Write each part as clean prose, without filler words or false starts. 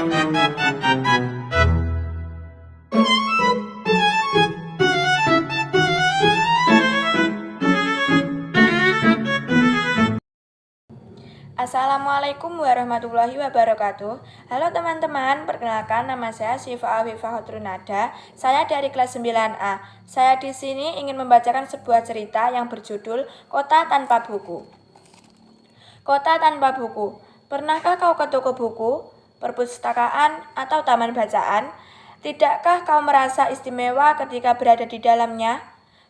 Assalamualaikum warahmatullahi wabarakatuh. Halo teman-teman, perkenalkan nama saya Syifa Afifah Hotrunada. Saya dari kelas 9A. Saya di sini ingin membacakan sebuah cerita yang berjudul Kota Tanpa Buku. Kota Tanpa Buku. Pernahkah kau ke toko buku, perpustakaan, atau taman bacaan? Tidakkah kau merasa istimewa ketika berada di dalamnya?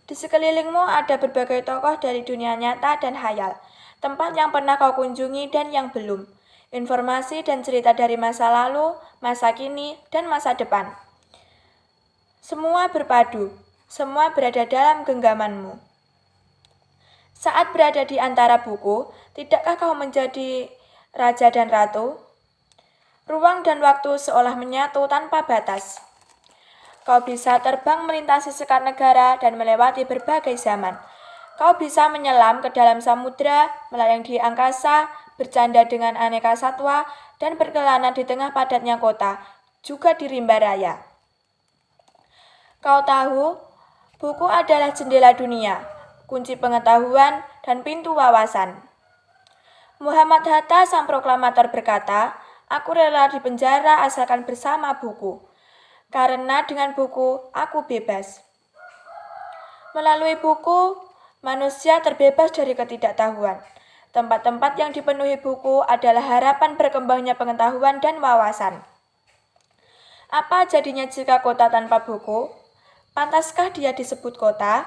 Di sekelilingmu ada berbagai tokoh dari dunia nyata dan hayal. Tempat yang pernah kau kunjungi dan yang belum, informasi dan cerita dari masa lalu, masa kini, dan masa depan. Semua berpadu, semua berada dalam genggamanmu. Saat berada di antara buku, tidakkah kau menjadi raja dan ratu? Ruang dan waktu seolah menyatu tanpa batas. Kau bisa terbang melintasi sekat negara dan melewati berbagai zaman. Kau bisa menyelam ke dalam samudra, melayang di angkasa, bercanda dengan aneka satwa, dan berkelana di tengah padatnya kota, juga di rimba raya. Kau tahu, buku adalah jendela dunia, kunci pengetahuan, dan pintu wawasan. Muhammad Hatta, sang proklamator berkata, "Aku rela di penjara asalkan bersama buku, karena dengan buku aku bebas." Melalui buku, manusia terbebas dari ketidaktahuan. Tempat-tempat yang dipenuhi buku adalah harapan berkembangnya pengetahuan dan wawasan. Apa jadinya jika kota tanpa buku? Pantaskah dia disebut kota?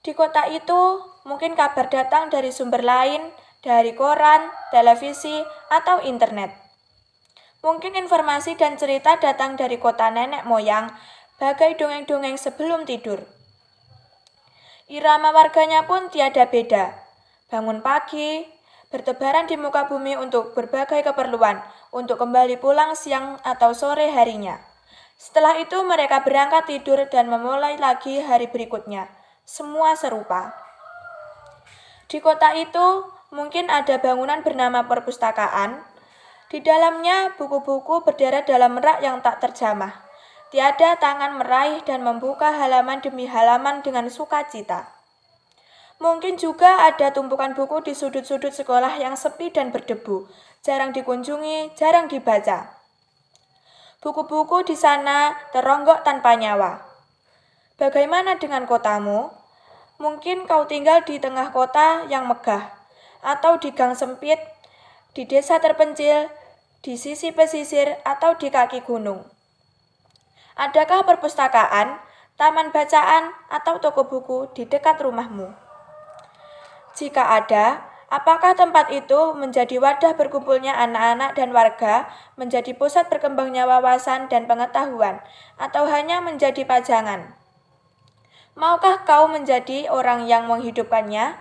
Di kota itu, mungkin kabar datang dari sumber lain, dari koran, televisi, atau internet. Mungkin informasi dan cerita datang dari kota nenek moyang, bagai dongeng-dongeng sebelum tidur. Irama warganya pun tiada beda. Bangun pagi, bertebaran di muka bumi untuk berbagai keperluan, untuk kembali pulang siang atau sore harinya. Setelah itu mereka berangkat tidur dan memulai lagi hari berikutnya. Semua serupa. Di kota itu mungkin ada bangunan bernama perpustakaan. Di dalamnya buku-buku berderet dalam rak yang tak terjamah. Tiada tangan meraih dan membuka halaman demi halaman dengan sukacita. Mungkin juga ada tumpukan buku di sudut-sudut sekolah yang sepi dan berdebu, jarang dikunjungi, jarang dibaca. Buku-buku di sana teronggok tanpa nyawa. Bagaimana dengan kotamu? Mungkin kau tinggal di tengah kota yang megah, atau di gang sempit, di desa terpencil, di sisi pesisir, atau di kaki gunung. Adakah perpustakaan, taman bacaan, atau toko buku di dekat rumahmu? Jika ada, apakah tempat itu menjadi wadah berkumpulnya anak-anak dan warga, menjadi pusat berkembangnya wawasan dan pengetahuan, atau hanya menjadi pajangan? Maukah kau menjadi orang yang menghidupkannya?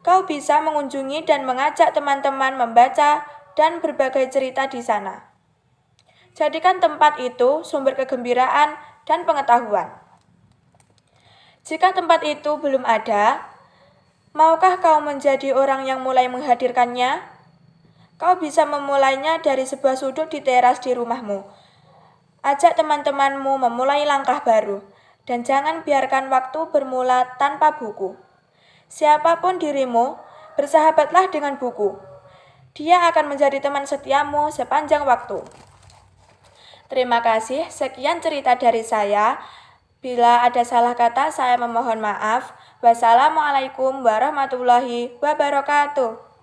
Kau bisa mengunjungi dan mengajak teman-teman membaca dan berbagai cerita di sana. Jadikan tempat itu sumber kegembiraan dan pengetahuan. Jika tempat itu belum ada, maukah kau menjadi orang yang mulai menghadirkannya? Kau bisa memulainya dari sebuah sudut di teras di rumahmu. Ajak teman-temanmu memulai langkah baru, dan jangan biarkan waktu bermula tanpa buku. Siapapun dirimu, bersahabatlah dengan buku. Dia akan menjadi teman setiamu sepanjang waktu. Terima kasih, sekian cerita dari saya. Bila ada salah kata, saya memohon maaf. Wassalamualaikum warahmatullahi wabarakatuh.